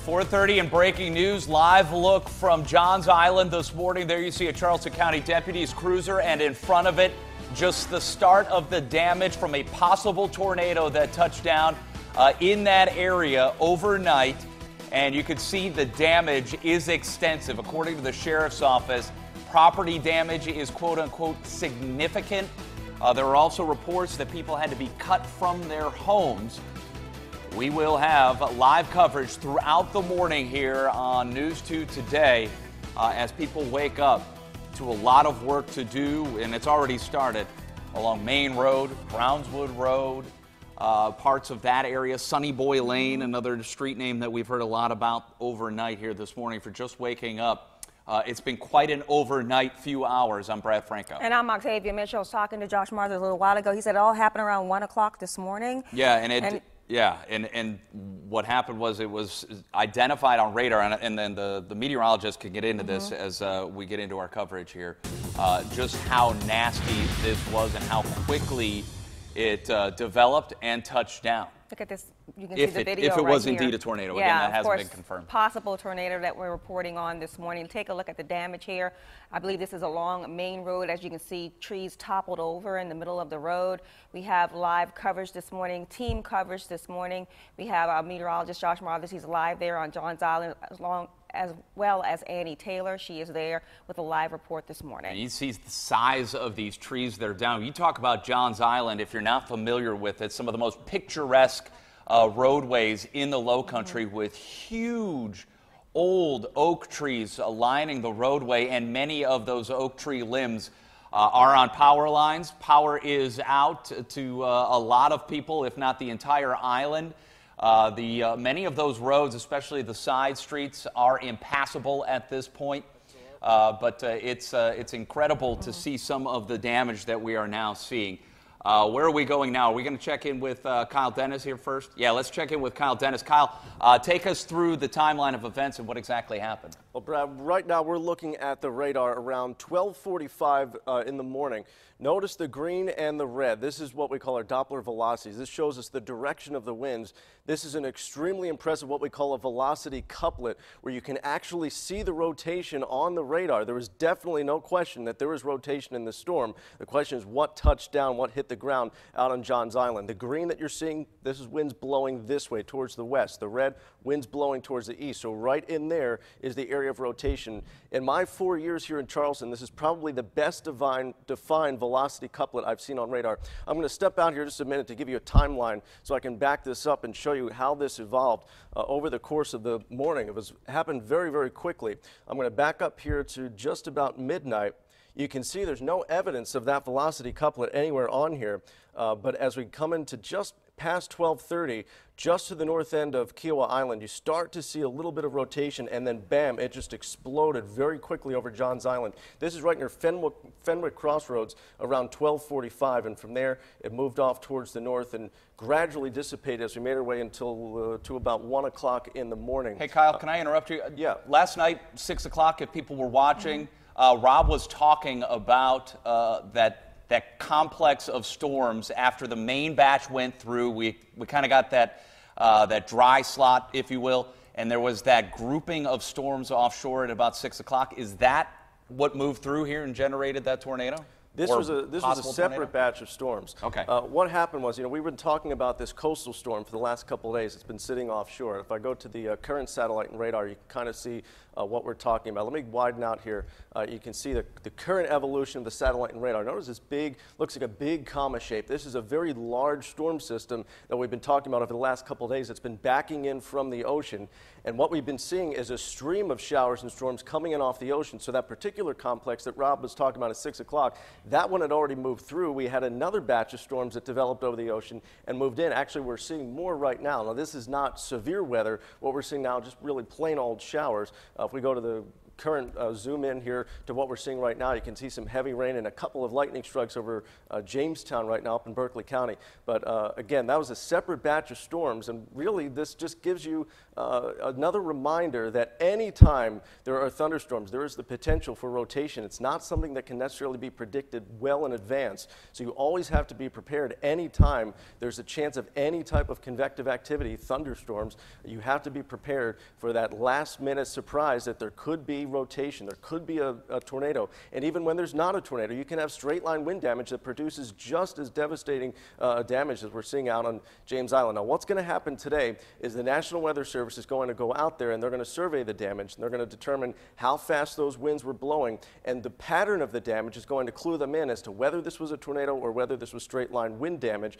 4:30 and breaking news. Live look from Johns Island this morning. There you see a Charleston County deputy's cruiser, and in front of it, just the start of the damage from a possible tornado that touched down in that area overnight. And you can see the damage is extensive. According to the sheriff's office, property damage is quote-unquote significant. There are also reports that people had to be cut from their homes. We will have live coverage throughout the morning here on News 2 Today as people wake up to a lot of work to do, and it's already started along Main Road, Brownswood Road, parts of that area, Sunny Boy Lane, another street name that we've heard a lot about overnight here this morning for just waking up. It's been quite an overnight few hours. I'm Brad Franco. And I'm Octavia Mitchell. I was talking to Josh Martha a little while ago. He said it all happened around 1 o'clock this morning. Yeah, and what happened was it was identified on radar, and then the meteorologist can get into this as we get into our coverage here, just how nasty this was and how quickly it developed and touched down. Look at this. You can see the video if it right was here. Indeed a tornado. Yeah, again, that hasn't course, been confirmed. Possible tornado that we're reporting on this morning. Take a look at the damage here. I believe this is along Main Road. As you can see, trees toppled over in the middle of the road. We have live coverage this morning, team coverage this morning. We have our meteorologist, Josh Marthers. He's live there on Johns Island, as well as Annie Taylor. She is there with a live report this morning. And you see the size of these trees that are down. You talk about Johns Island, if you're not familiar with it, some of the most picturesque roadways in the low country with huge old oak trees lining the roadway, and many of those oak tree limbs are on power lines. Power is out to a lot of people, if not the entire island. Many of those roads, especially the side streets, are impassable at this point. But it's incredible to see some of the damage that we are now seeing. Where are we going now? Are we going to check in with Kyle Dennis here first? Yeah, let's check in with Kyle Dennis. Kyle, take us through the timeline of events and what exactly happened. Well, Brad, right now we're looking at the radar around 12:45 in the morning. Notice the green and the red. This is what we call our Doppler velocities. This shows us the direction of the winds. This is an extremely impressive, what we call a velocity couplet, where you can actually see the rotation on the radar. There was definitely no question that there was rotation in the storm. The question is what touched down, what hit the ground out on Johns Island. The green that you're seeing, this is winds blowing this way towards the west. The red, winds blowing towards the east. So right in there is the area of rotation. In my 4 years here in Charleston, this is probably the best defined velocity couplet I've seen on radar. I'm going to step out here just a minute to give you a timeline so I can back this up and show you how this evolved over the course of the morning. It happened very, very quickly. I'm going to back up here to just about midnight. You can see there's no evidence of that velocity couplet anywhere on here, but as we come into just past 12:30, just to the north end of Kiowa Island, you start to see a little bit of rotation, and then bam, it just exploded very quickly over Johns Island. This is right near Fenwick Crossroads around 12:45, and from there it moved off towards the north and gradually dissipated as we made our way until to about 1 o'clock in the morning. Hey Kyle, can I interrupt you? Yeah. Last night, 6 o'clock, if people were watching, Rob was talking about that complex of storms after the main batch went through. We kind of got that dry slot, if you will, and there was that grouping of storms offshore at about 6 o'clock. Is that what moved through here and generated that tornado? This was a separate batch of storms. Okay. What happened was, we've been talking about this coastal storm for the last couple of days. It's been sitting offshore. If I go to the current satellite and radar, you can kind of see what we're talking about. Let me widen out here. You can see the current evolution of the satellite and radar. Notice this big, looks like a big comma shape. This is a very large storm system that we've been talking about over the last couple of days. It's been backing in from the ocean. And what we've been seeing is a stream of showers and storms coming in off the ocean. So that particular complex that Rob was talking about at 6 o'clock, that one had already moved through. We had another batch of storms that developed over the ocean and moved in. Actually, we're seeing more right now. Now, this is not severe weather. What we're seeing now is just really plain old showers. If we go to the current zoom in here to what we're seeing right now, you can see some heavy rain and a couple of lightning strikes over Jamestown right now up in Berkeley County. But again, that was a separate batch of storms, and really this just gives you another reminder that anytime there are thunderstorms, there is the potential for rotation. It's not something that can necessarily be predicted well in advance, so you always have to be prepared anytime there's a chance of any type of convective activity, thunderstorms. You have to be prepared for that last-minute surprise that there could be rotation, there could be a tornado. And even when there's not a tornado, you can have straight-line wind damage that produces just as devastating damage as we're seeing out on James Island. Now, what's going to happen today is the National Weather Service is going to go out there and they're going to survey the damage, and they're going to determine how fast those winds were blowing, and the pattern of the damage is going to clue them in as to whether this was a tornado or whether this was straight-line wind damage.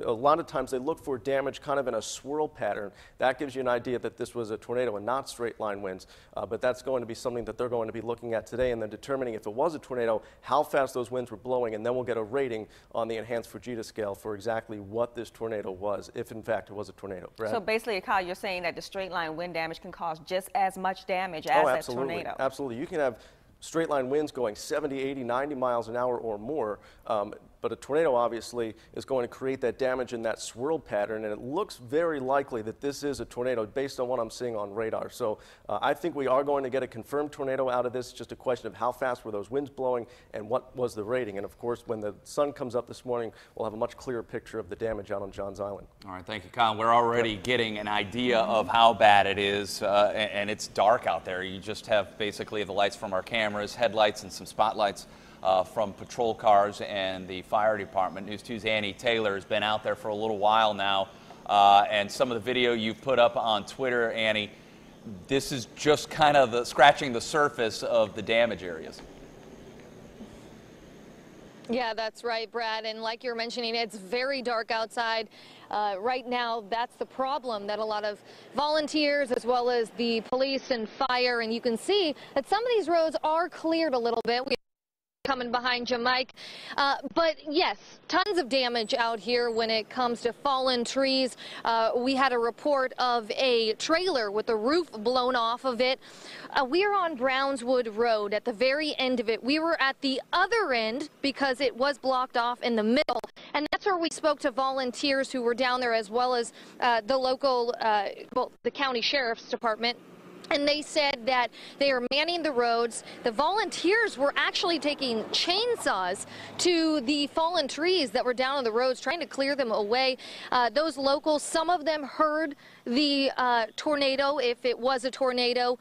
A lot of times they look for damage kind of in a swirl pattern. That gives you an idea that this was a tornado and not straight-line winds, but that's going to be something that they're going to be looking at today, and then determining if it was a tornado, how fast those winds were blowing, and then we'll get a rating on the enhanced Fujita scale for exactly what this tornado was, if in fact it was a tornado. Brad? So basically, Kyle, you're saying that the straight-line wind damage can cause just as much damage as that tornado. Absolutely. You can have straight-line winds going 70, 80, 90 miles an hour or more, but a tornado obviously is going to create that damage in that swirl pattern, and it looks very likely that this is a tornado based on what I'm seeing on radar. So I think we are going to get a confirmed tornado out of this. It's just a question of how fast were those winds blowing and what was the rating. And of course, when the sun comes up this morning, we'll have a much clearer picture of the damage out on Johns Island. All right, thank you, Colin. We're already getting an idea of how bad it is, and it's dark out there. You just have basically the lights from our cameras, headlights, and some spotlights from patrol cars and the fire department. News 2's Annie Taylor has been out there for a little while now, and some of the video you put up on Twitter, Annie, this is just kind of scratching the surface of the damage areas. Yeah, that's right, Brad. And like you're mentioning, it's very dark outside. Right now, that's the problem, that a lot of volunteers as well as the police and fire, and you can see that some of these roads are cleared a little bit. Coming behind you, Mike. But yes, tons of damage out here when it comes to fallen trees. We had a report of a trailer with the roof blown off of it. We are on Brownswood Road at the very end of it. We were at the other end because it was blocked off in the middle. And that's where we spoke to volunteers who were down there, as well as the local, the county sheriff's department. And they said that they are manning the roads. The volunteers were actually taking chainsaws to the fallen trees that were down on the roads, trying to clear them away. Those locals, some of them heard the tornado, if it was a tornado.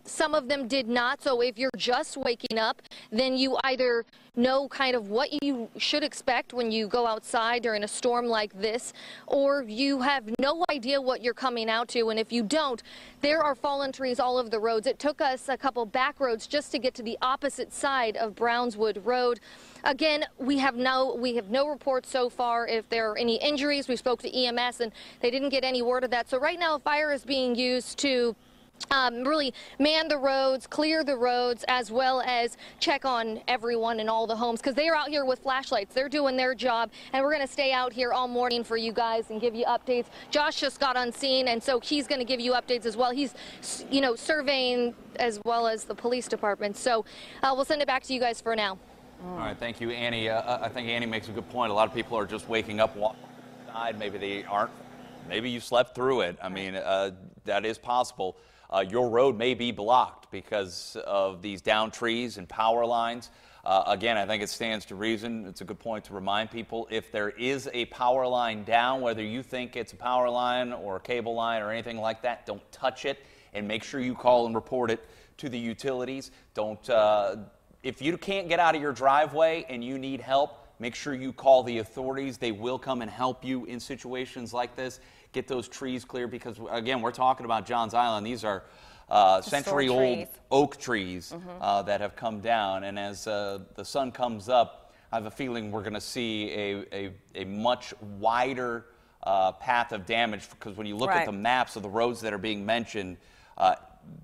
Some of them did not. So if you're just waking up, then you either know kind of what you should expect when you go outside during a storm like this, or you have no idea what you're coming out to. And if you don't, there are fallen trees all over the roads. It took us a couple back roads just to get to the opposite side of Brownswood Road. Again, we have no reports so far if there are any injuries. We spoke to EMS and they didn't get any word of that. So right now, fire is being used to really man the roads, clear the roads, as well as check on everyone in all the homes, because they are out here with flashlights. They're doing their job, and we're going to stay out here all morning for you guys and give you updates. Josh just got on scene, and so he's going to give you updates as well. He's, surveying as well as the police department. So we'll send it back to you guys for now. All right, thank you, Annie. I think Annie makes a good point. A lot of people are just waking up, walking outside. Maybe they aren't. Maybe you slept through it. I mean, that is possible. Your road may be blocked because of these down trees and power lines. Again, I think it stands to reason. It's a good point to remind people, if there is a power line down, whether you think it's a power line or a cable line or anything like that, don't touch it, and make sure you call and report it to the utilities. If you can't get out of your driveway and you need help, make sure you call the authorities. They will come and help you in situations like this. Get those trees clear, because, again, we're talking about Johns Island. These are century-old oak trees that have come down. And as the sun comes up, I have a feeling we're going to see a much wider path of damage, because when you look at the maps of the roads that are being mentioned,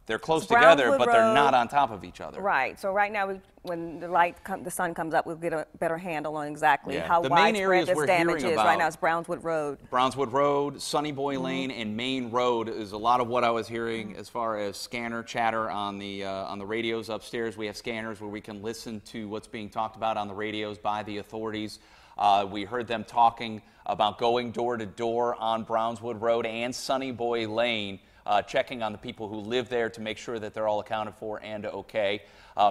they're close It's together, Brownswood but they're Road. not on top of each other. Right. So right now, when the sun comes up, we'll get a better handle on exactly Yeah. how The main widespread areas this we're damage hearing is. Right about- now, it's Brownswood Road. Brownswood Road, Sunny Boy Lane, and Main Road is a lot of what I was hearing as far as scanner chatter on the radios upstairs. We have scanners where we can listen to what's being talked about on the radios by the authorities. We heard them talking about going door to door on Brownswood Road and Sunny Boy Lane, checking on the people who live there to make sure that they're all accounted for and okay.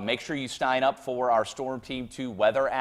Make sure you sign up for our Storm Team 2 weather app.